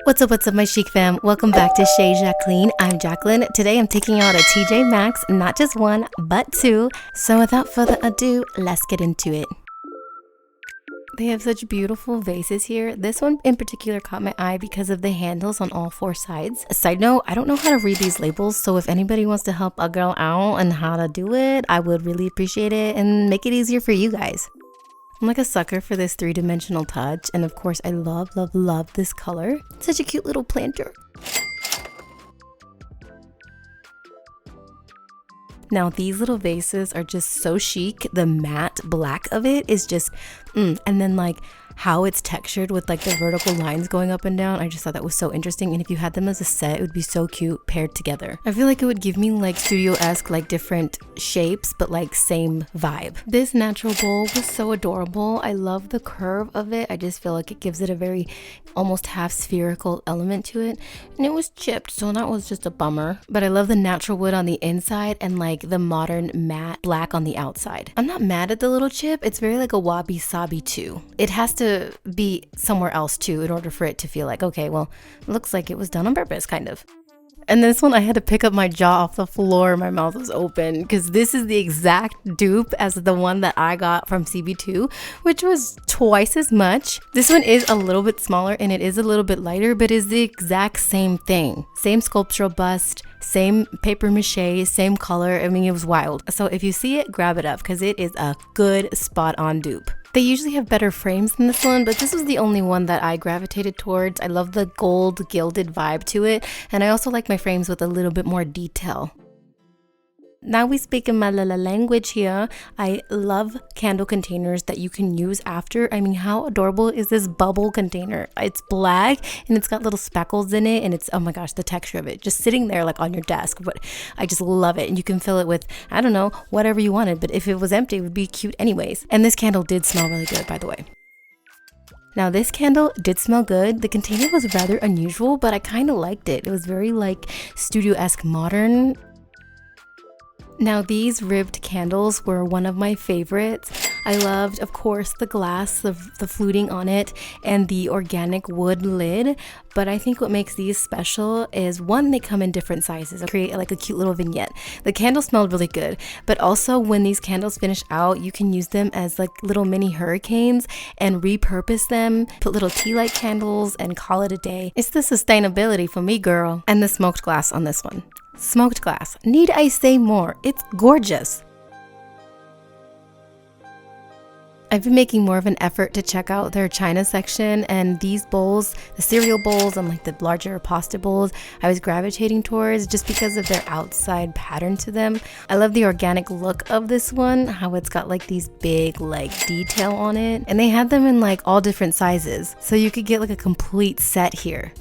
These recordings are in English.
What's up, my chic fam? Welcome back to Chez Jaclyn. I'm Jaclyn. Today I'm taking out a TJ Maxx, not just one, but two. So without further ado, let's get into it. They have such beautiful vases here. This one in particular caught my eye because of the handles on all four sides. A side note, I don't know how to read these labels, so if anybody wants to help a girl out on how to do it, I would really appreciate it and make it easier for you guys. I'm like a sucker for this three-dimensional touch, and of course I love this color. Such a cute little planter. Now these little vases are just so chic. The matte black of it is just, and then like how it's textured with like the vertical lines going up and down. I just thought that was so interesting, and if you had them as a set, it would be so cute paired together. I feel like it would give me like studio-esque, like different shapes, but like same vibe. This natural bowl was so adorable. I love the curve of it. I just feel like it gives it a very almost half spherical element to it, and it was chipped, so that was just a bummer. But I love the natural wood on the inside and like the modern matte black on the outside. I'm not mad at the little chip. It's very like a wabi-sabi too. It has to be somewhere else too in order for it to feel like, okay, well, it looks like it was done on purpose, kind of. And this one, I had to pick up my jaw off the floor. My mouth was open because this is the exact dupe as the one that I got from CB2, which was twice as much. This one is a little bit smaller and it is a little bit lighter, but is the exact same thing. Same sculptural bust, same paper mache, same color. I mean, it was wild. So if you see it, grab it up because it is a good spot on dupe. They usually have better frames than this one, but this was the only one that I gravitated towards. I love the gold gilded vibe to it, and I also like my frames with a little bit more detail. Now we speak in my language here. I love candle containers that you can use after. I mean, how adorable is this bubble container? It's black and it's got little speckles in it, and it's, oh my gosh, the texture of it just sitting there like on your desk. But I just love it, and you can fill it with, I don't know, whatever you wanted, but if it was empty, it would be cute anyways. And this candle did smell really good, by the way. Now this candle did smell good. The container was rather unusual, but I kind of liked it. It was very like studio-esque modern. Now these ribbed candles were one of my favorites. I loved, of course, the glass, the fluting on it, and the organic wood lid. But I think what makes these special is, one, they come in different sizes. I create like a cute little vignette. The candle smelled really good, but also when these candles finish out, you can use them as like little mini hurricanes and repurpose them, put little tea light candles and call it a day. It's the sustainability for me, girl. And the smoked glass on this one. Smoked glass. Need I say more? It's gorgeous. I've been making more of an effort to check out their China section, and these bowls, the cereal bowls and like the larger pasta bowls, I was gravitating towards just because of their outside pattern to them. I love the organic look of this one, how it's got like these big like detail on it, and they had them in like all different sizes, so you could get like a complete set here.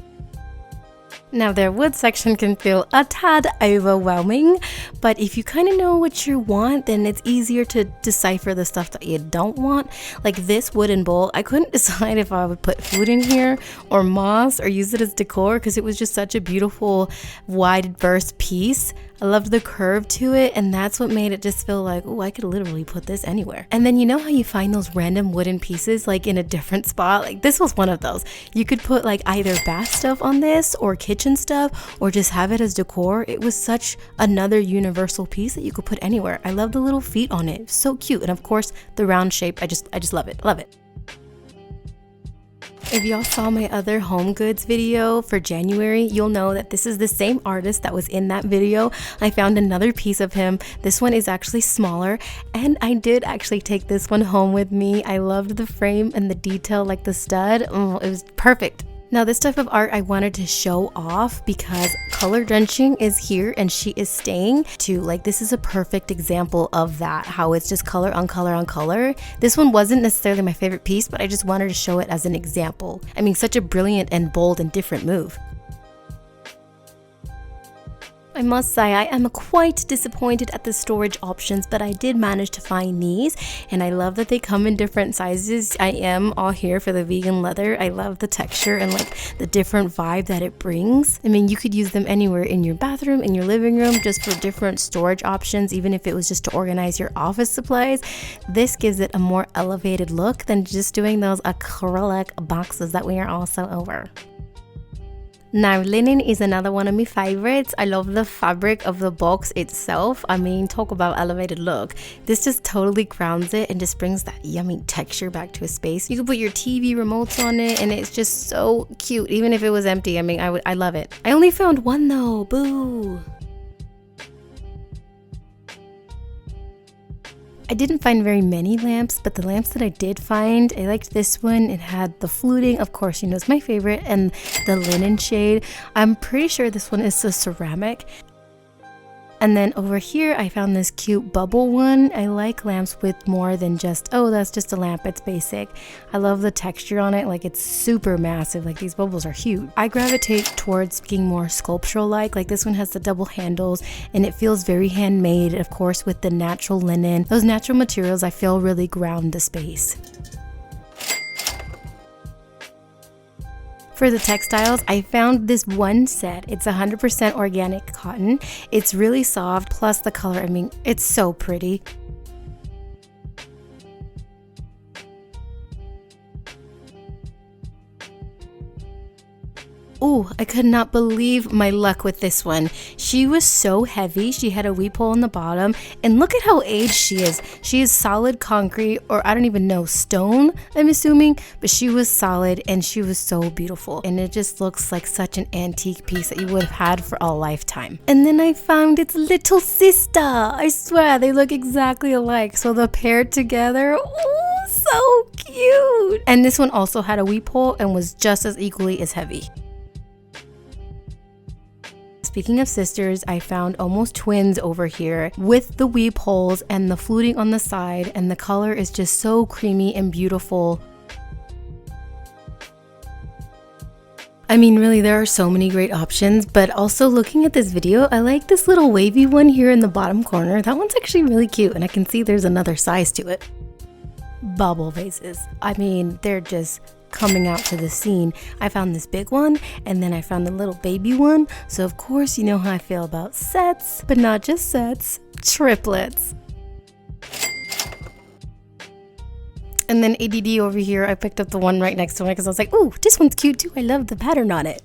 Now their wood section can feel a tad overwhelming, but if you kind of know what you want, then it's easier to decipher the stuff that you don't want. Like this wooden bowl, I couldn't decide if I would put food in here or moss or use it as decor because it was just such a beautiful wide burst piece. I loved the curve to it, and that's what made it just feel like, oh, I could literally put this anywhere. And then you know how you find those random wooden pieces like in a different spot? Like this was one of those. You could put like either bath stuff on this or kitchen stuff or just have it as decor. It was such another universal piece that you could put anywhere. I love the little feet on it. So cute. And of course the round shape. I just love it. Love it. If y'all saw my other home goods video for January, you'll know that this is the same artist that was in that video. I found another piece of him. This one is actually smaller, and I did actually take this one home with me. I loved the frame and the detail, like the stud. Oh, it was perfect. Now this type of art I wanted to show off because color drenching is here and she is staying too. Like this is a perfect example of that, how it's just color on color on color. This one wasn't necessarily my favorite piece, but I just wanted to show it as an example. I mean, such a brilliant and bold and different move. I must say I am quite disappointed at the storage options, but I did manage to find these, and I love that they come in different sizes. I am all here for the vegan leather. I love the texture and like the different vibe that it brings. I mean, you could use them anywhere in your bathroom, in your living room, just for different storage options, even if it was just to organize your office supplies. This gives it a more elevated look than just doing those acrylic boxes that we are all so over. Now, linen is another one of my favorites. I love the fabric of the box itself. I mean, talk about elevated look. This just totally grounds it and just brings that yummy texture back to a space. You can put your TV remotes on it and it's just so cute. Even if it was empty, I mean, I love it. I only found one though, boo. I didn't find very many lamps, but the lamps that I did find, I liked this one. It had the fluting, of course, you know, it's my favorite, and the linen shade. I'm pretty sure this one is a ceramic. And then over here, I found this cute bubble one. I like lamps with more than just, oh, that's just a lamp, it's basic. I love the texture on it, like it's super massive, like these bubbles are huge. I gravitate towards being more sculptural like this one has the double handles and it feels very handmade, of course, with the natural linen. Those natural materials I feel really ground the space. For the textiles, I found this one set. It's 100% organic cotton. It's really soft, plus the color, I mean, it's so pretty. Oh, I could not believe my luck with this one. She was so heavy. She had a weep hole on the bottom. And look at how aged she is. She is solid concrete, or I don't even know, stone, I'm assuming. But she was solid and she was so beautiful. And it just looks like such an antique piece that you would have had for a lifetime. And then I found its little sister. I swear, they look exactly alike. So the paired together, oh, so cute. And this one also had a weep hole and was just as equally as heavy. Speaking of sisters, I found almost twins over here with the weep holes and the fluting on the side, and the color is just so creamy and beautiful. I mean, really, there are so many great options, but also looking at this video, I like this little wavy one here in the bottom corner. That one's actually really cute, and I can see there's another size to it. Bubble vases. I mean, they're just coming out to the scene. I found this big one and then I found the little baby one. So of course you know how I feel about sets, but not just sets, triplets. And then ADD over here, I picked up the one right next to it because I was like, ooh, this one's cute too. I love the pattern on it.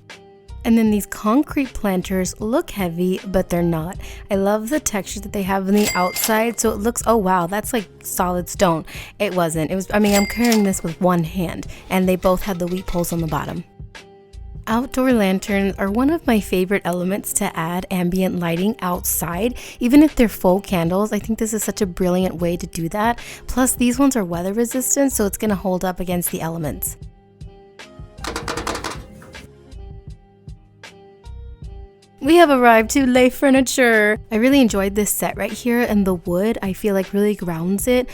And then these concrete planters look heavy, but they're not. I love the texture that they have on the outside. So it looks, oh wow, that's like solid stone. It wasn't. It was, I mean, I'm carrying this with one hand and they both had the weep holes on the bottom. Outdoor lanterns are one of my favorite elements to add ambient lighting outside. Even if they're full candles, I think this is such a brilliant way to do that. Plus these ones are weather resistant, so it's gonna hold up against the elements. We have arrived to lay furniture. I really enjoyed this set right here, and the wood I feel like really grounds it,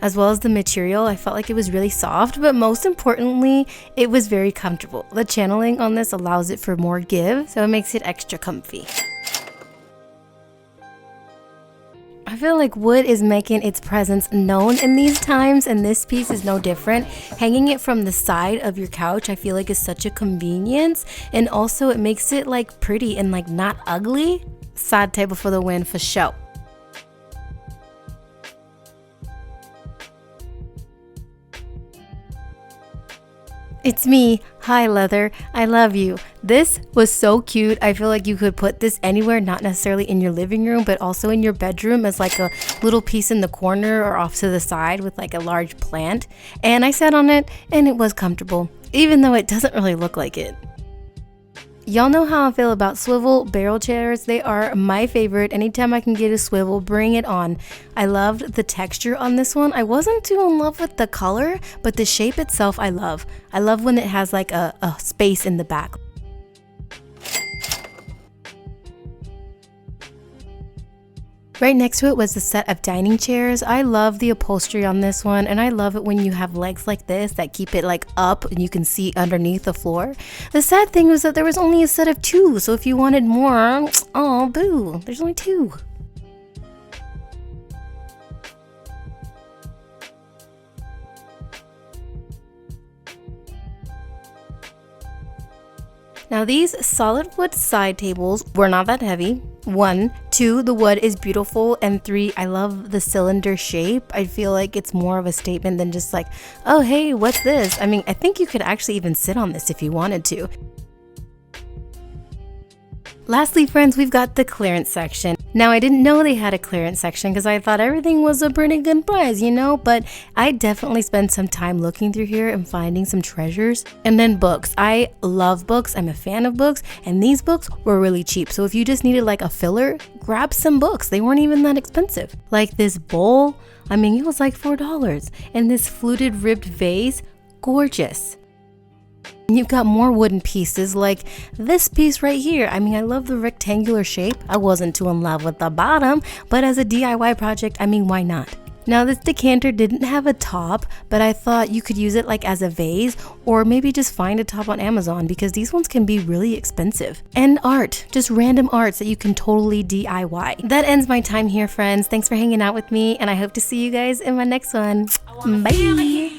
as well as the material. I felt like it was really soft, but most importantly, it was very comfortable. The channeling on this allows it for more give, so it makes it extra comfy. I feel like wood is making its presence known in these times, and this piece is no different. Hanging it from the side of your couch, I feel like is such a convenience, and also it makes it like pretty and like not ugly. Side table for the win for show. It's me. Hi, leather. I love you. This was so cute. I feel like you could put this anywhere, not necessarily in your living room, but also in your bedroom as like a little piece in the corner or off to the side with like a large plant. And I sat on it and it was comfortable, even though it doesn't really look like it. Y'all know how I feel about swivel barrel chairs. They are my favorite. Anytime I can get a swivel, bring it on. I loved the texture on this one. I wasn't too in love with the color, but the shape itself I love. I love when it has like a space in the back. Right next to it was a set of dining chairs. I love the upholstery on this one, and I love it when you have legs like this that keep it like up and you can see underneath the floor. The sad thing was that there was only a set of 2, so if you wanted more, oh boo, there's only 2. Now these solid wood side tables were not that heavy. 1, 2, the wood is beautiful, and 3, I love the cylinder shape. I feel like it's more of a statement than just like, oh hey, what's this? I mean, I think you could actually even sit on this if you wanted to. Lastly, friends, we've got the clearance section. Now, I didn't know they had a clearance section because I thought everything was a pretty good price, you know, but I definitely spent some time looking through here and finding some treasures. And then books. I love books. I'm a fan of books, and these books were really cheap. So if you just needed like a filler, grab some books. They weren't even that expensive. Like this bowl, I mean, it was like $4. And this fluted ribbed vase, gorgeous. You've got more wooden pieces like this piece right here. I mean, I love the rectangular shape. I wasn't too in love with the bottom, but as a DIY project, I mean, why not? Now, this decanter didn't have a top, but I thought you could use it like as a vase or maybe just find a top on Amazon because these ones can be really expensive. And art, just random arts that you can totally DIY. That ends my time here, friends. Thanks for hanging out with me, and I hope to see you guys in my next one. Bye!